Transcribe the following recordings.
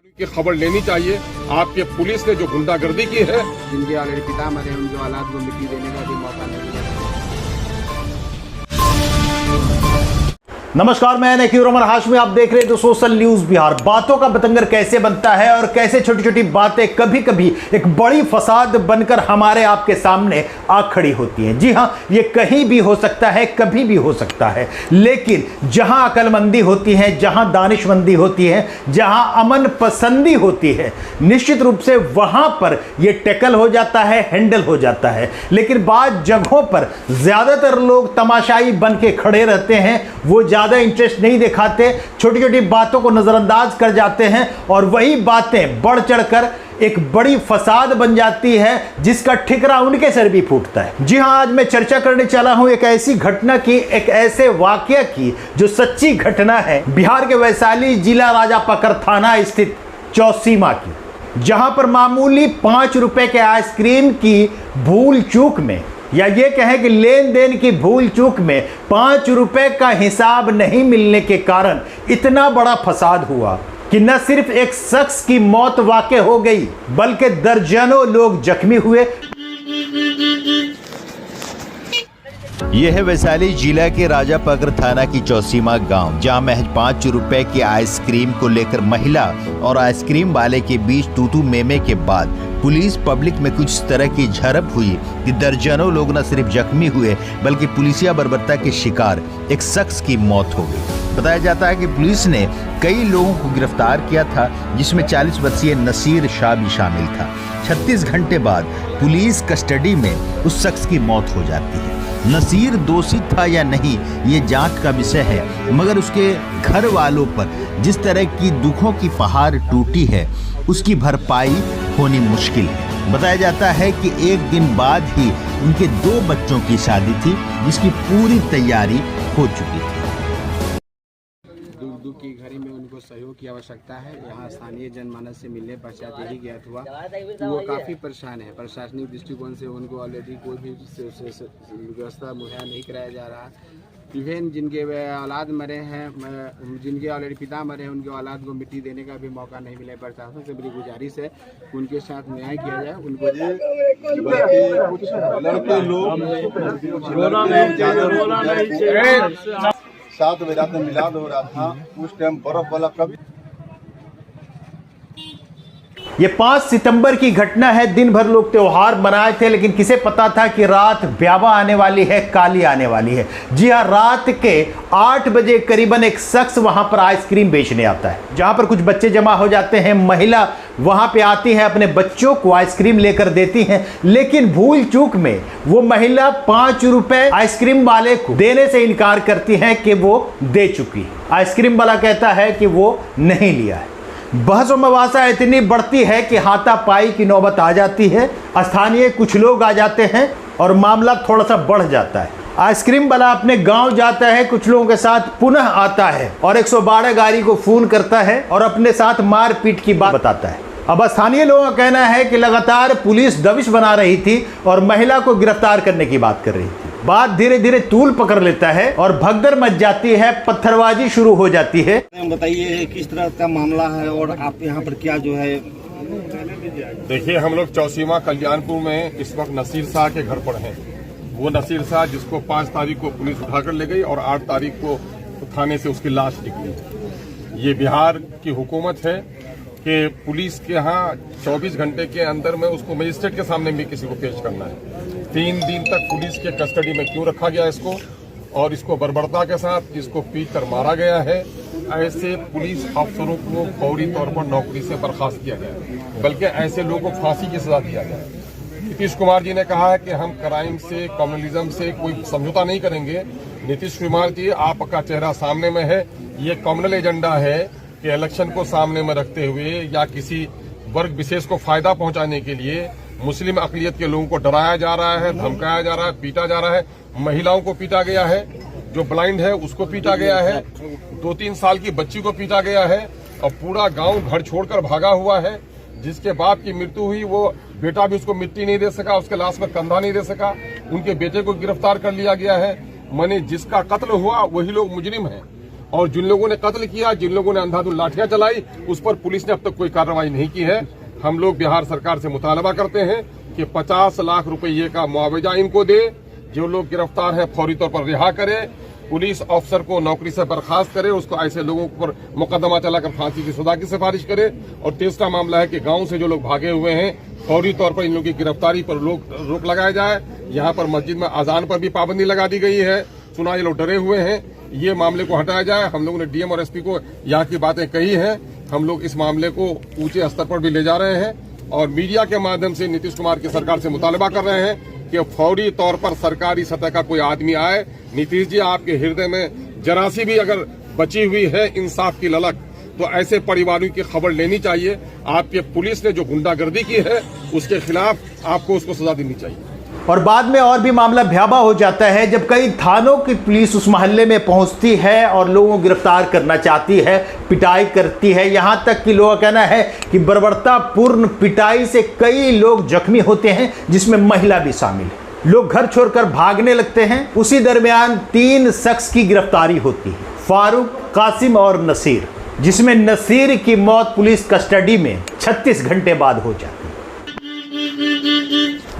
की खबर लेनी चाहिए। आपके पुलिस ने जो गुंडागर्दी की है, जिनके ऑलरेडी पिता मरे उनके औलाद को मिट्टी देने का भी मौका नहीं मिला। नमस्कार, मैं नकीर उमर हाशमी, आप देख रहे हैं तो सोशल न्यूज बिहार। बातों का बतंगर कैसे बनता है और कैसे छोटी छोटी बातें कभी कभी एक बड़ी फसाद बनकर हमारे आपके सामने आ खड़ी होती हैं। जी हां, ये कहीं भी हो सकता है, कभी भी हो सकता है, लेकिन जहां अकलमंदी होती है, जहां दानिशमंदी होती है, जहां अमन पसंदी होती है, निश्चित रूप से वहां पर यह टैकल हो जाता है, हैंडल हो जाता है। लेकिन बाद जगहों पर ज्यादातर लोग तमाशाई बन के खड़े रहते हैं, वो ज्यादा इंटरेस्ट नहीं दिखाते, छोटी छोटी बातों को नजरअंदाज कर जाते हैं और वही बातें बढ़ चढ़कर एक बड़ी फसाद बन जाती है जिसका ठिकरा उनके सर भी फूटता है। जी हां, आज मैं चर्चा करने चला हूं एक ऐसी घटना की, एक ऐसे वाकया की जो सच्ची घटना है, बिहार के वैशाली जिला राजापकर थाना स्थित चौसीमा की, जहां पर मामूली 5 रुपए के आइसक्रीम की भूल चूक में, या ये कहें कि लेन देन की भूल चूक में 5 रुपए का हिसाब नहीं मिलने के कारण इतना बड़ा फसाद हुआ कि न सिर्फ एक शख्स की मौत वाक़ई हो गई, बल्कि दर्जनों लोग जख्मी हुए। यह है वैशाली जिला के राजापकर थाना की चौसीमा गांव, जहां महज 5 रुपए की आइसक्रीम को लेकर महिला और आइसक्रीम वाले के बीच तू-तू मेमे के बाद पुलिस पब्लिक में कुछ इस तरह की झड़प हुई कि दर्जनों लोग न सिर्फ जख्मी हुए बल्कि पुलिसिया बर्बरता के शिकार एक शख्स की मौत हो गई। बताया जाता है कि पुलिस ने कई लोगों को गिरफ्तार किया था, जिसमें 40 वर्षीय नसीर शाह भी शामिल था। 36 घंटे बाद पुलिस कस्टडी में उस शख्स की मौत हो जाती है। नसीर दोषी था या नहीं, ये जांच का विषय है, मगर उसके घर वालों पर जिस तरह की दुखों की पहाड़ टूटी है, उसकी भरपाई होनी मुश्किल है। बताया जाता है कि एक दिन बाद ही उनके 2 बच्चों की शादी थी, जिसकी पूरी तैयारी हो चुकी थी। दुख की घड़ी में उनको सहयोग की आवश्यकता है। यहाँ स्थानीय जनमानस से मिलने पश्चात यही ज्ञात हुआ तो वो काफ़ी परेशान है। प्रशासनिक दृष्टिकोण से उनको ऑलरेडी कोई भी व्यवस्था मुहैया नहीं कराया जा रहा। इवेन जिनके औलाद मरे हैं, जिनके ऑलरेडी पिता मरे हैं, उनके औलाद को मिट्टी देने का भी मौका नहीं मिला। प्रशासन से मेरी गुजारिश है उनके साथ न्याय किया जाए। उनको साथ में रात में मिलाद हो रहा था, उस टाइम बर्फ वाला कभी। ये 5 सितंबर की घटना है। दिन भर लोग त्योहार मनाए थे, लेकिन किसे पता था कि रात ब्यावा आने वाली है, काली आने वाली है। जी हाँ, रात के 8 बजे करीबन एक शख्स वहां पर आइसक्रीम बेचने आता है, जहां पर कुछ बच्चे जमा हो जाते हैं। महिला वहां पे आती है, अपने बच्चों को आइसक्रीम लेकर देती हैं, लेकिन भूल चूक में वो महिला 5 रुपए आइसक्रीम वाले को देने से इनकार करती है कि वो दे चुकी है। आइसक्रीम वाला कहता है कि वो नहीं लिया है। बहस और मुबासा इतनी बढ़ती है कि हाथापाई की नौबत आ जाती है। स्थानीय कुछ लोग आ जाते हैं और मामला थोड़ा सा बढ़ जाता है। आइसक्रीम वाला अपने गांव जाता है, कुछ लोगों के साथ पुनः आता है और 112 गाड़ी को फोन करता है और अपने साथ मारपीट की बात बताता है। अब स्थानीय लोगों का कहना है कि लगातार पुलिस दबिश बना रही थी और महिला को गिरफ्तार करने की बात कर रही थी। बात धीरे धीरे तूल पकड़ लेता है और भगदड़ मच जाती है, पत्थरबाजी शुरू हो जाती है। बताइए किस तरह का मामला है और आप यहाँ पर क्या जो है। देखिए, हम लोग चौसीमा कल्याणपुर में इस वक्त नसीर शाह के घर पर हैं। वो नसीर शाह जिसको 5 तारीख को पुलिस उठाकर ले गई और 8 तारीख को थाने से उसकी लाश निकली। ये बिहार की हुकूमत है कि पुलिस के यहाँ 24 घंटे के अंदर में उसको मजिस्ट्रेट के सामने भी किसी को पेश करना है। 3 दिन तक पुलिस के कस्टडी में क्यों रखा गया इसको, और इसको बर्बरता के साथ इसको पीट कर मारा गया है। ऐसे पुलिस अफसरों को फौरी तौर पर नौकरी से बर्खास्त किया गया, बल्कि ऐसे लोगों को फांसी की सजा दिया गया। नीतीश कुमार जी ने कहा है कि हम क्राइम से, कम्युनलिज्म से कोई समझौता नहीं करेंगे। नीतीश कुमार जी, आपका चेहरा सामने में है। ये कम्युनल एजेंडा है कि इलेक्शन को सामने में रखते हुए या किसी वर्ग विशेष को फायदा पहुंचाने के लिए मुस्लिम अकलियत के लोगों को डराया जा रहा है, धमकाया जा रहा है, पीटा जा रहा है। महिलाओं को पीटा गया है, जो ब्लाइंड है उसको पीटा गया है, 2-3 साल की बच्ची को पीटा गया है और पूरा गांव घर छोड़कर भागा हुआ है। जिसके बाप की मृत्यु हुई, वो बेटा भी उसको मिट्टी नहीं दे सका, उसके लाश में कंधा नहीं दे सका। उनके बेटे को गिरफ्तार कर लिया गया है। माने जिसका कत्ल हुआ वही लोग मुजरिम हैं। और जिन लोगों ने कत्ल किया, जिन लोगों ने अंधाधुंध लाठियां चलाई, उस पर पुलिस ने अब तक कोई कार्रवाई नहीं की है। हम लोग बिहार सरकार से मुतालबा करते हैं कि 50 लाख रुपये का मुआवजा इनको दे, जो लोग गिरफ्तार हैं फौरी तौर पर रिहा करे, पुलिस अफसर को नौकरी से बर्खास्त करे, उसको ऐसे लोगों पर मुकदमा चलाकर फांसी की सजा की सिफारिश करे। और तीसरा मामला है कि गांव से जो लोग भागे हुए हैं फौरी तौर पर इन लोगों की गिरफ्तारी पर रोक लगाया जाए। यहाँ पर मस्जिद में अजान पर भी पाबंदी लगा दी गई है। सुना ये लोग डरे हुए हैं, ये मामले को हटाया जाए। हम लोगों ने डीएम और एसपी को यहाँ की बातें कही हैं। हम लोग इस मामले को ऊंचे स्तर पर भी ले जा रहे हैं और मीडिया के माध्यम से नीतीश कुमार की सरकार से मुतालबा कर रहे हैं कि फौरी तौर पर सरकारी सतह का कोई आदमी आए। नीतीश जी, आपके हृदय में जरा सी भी अगर बची हुई है इंसाफ की ललक, तो ऐसे परिवारों की खबर लेनी चाहिए। आपके पुलिस ने जो गुंडागर्दी की है उसके खिलाफ आपको उसको सजा देनी चाहिए। और बाद में और भी मामला भयावह हो जाता है जब कई थानों की पुलिस उस मोहल्ले में पहुंचती है और लोगों को गिरफ्तार करना चाहती है, पिटाई करती है। यहां तक कि लोगों का कहना है कि बर्बरतापूर्ण पिटाई से कई लोग जख्मी होते हैं, जिसमें महिला भी शामिल है। लोग घर छोड़कर भागने लगते हैं। उसी दरमियान 3 शख्स की गिरफ्तारी होती है, फारूक, कासिम और नसीर, जिसमें नसीर की मौत पुलिस कस्टडी में 36 घंटे बाद हो जाती है।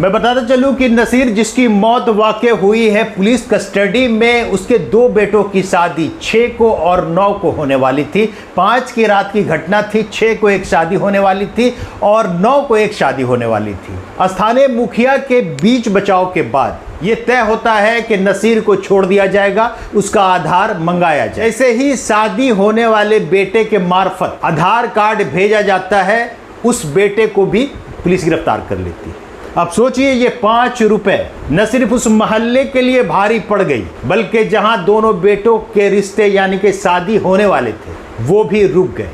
मैं बताता चलूं कि नसीर, जिसकी मौत वाक़ई हुई है पुलिस कस्टडी में, उसके 2 बेटों की शादी 6 को और 9 को होने वाली थी। 5 की रात की घटना थी। 6 को एक शादी होने वाली थी और 9 को एक शादी होने वाली थी। स्थानीय मुखिया के बीच बचाव के बाद यह तय होता है कि नसीर को छोड़ दिया जाएगा, उसका आधार मंगाया जाए। ऐसे ही शादी होने वाले बेटे के मार्फत आधार कार्ड भेजा जाता है, उस बेटे को भी पुलिस गिरफ्तार कर लेती है। अब सोचिए, ये 5 रुपए न सिर्फ उस मोहल्ले के लिए भारी पड़ गई, बल्कि जहां दोनों बेटों के रिश्ते यानी कि शादी होने वाले थे वो भी रुक गए।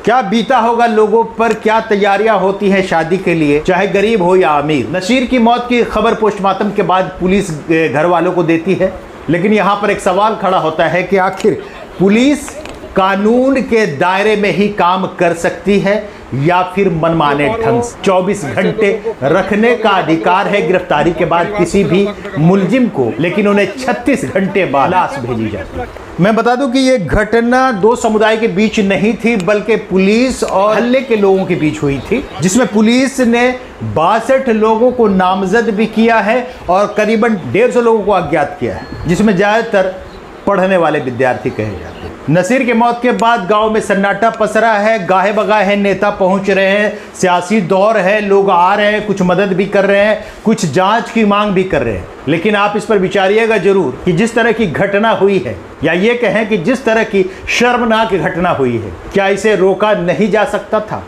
क्या बीता होगा लोगों पर, क्या तैयारियां होती हैं शादी के लिए, चाहे गरीब हो या अमीर। नसीर की मौत की खबर पोस्टमार्टम के बाद पुलिस घर वालों को देती है, लेकिन यहां पर एक सवाल खड़ा होता है कि आखिर पुलिस कानून के दायरे में ही काम कर सकती है या फिर मनमाने ढंग से 24 घंटे रखने का अधिकार है गिरफ्तारी के बाद किसी भी मुलजिम को, लेकिन उन्हें 36 घंटे बाद लाश भेजी जाती है। मैं बता दूं कि ये घटना 2 समुदाय के बीच नहीं थी, बल्कि पुलिस और हल्ले के लोगों के बीच हुई थी, जिसमें पुलिस ने 62 लोगों को नामजद भी किया है और करीबन 150 लोगों को अज्ञात किया है, जिसमें ज़्यादातर पढ़ने वाले विद्यार्थी कहे जाते हैं। नसीर के मौत के बाद गांव में सन्नाटा पसरा है। गाहे बगाहे नेता पहुंच रहे हैं, सियासी दौर है, लोग आ रहे हैं, कुछ मदद भी कर रहे हैं, कुछ जांच की मांग भी कर रहे हैं। लेकिन आप इस पर विचारिएगा जरूर कि जिस तरह की घटना हुई है, या ये कहें कि जिस तरह की शर्मनाक घटना हुई है, क्या इसे रोका नहीं जा सकता था?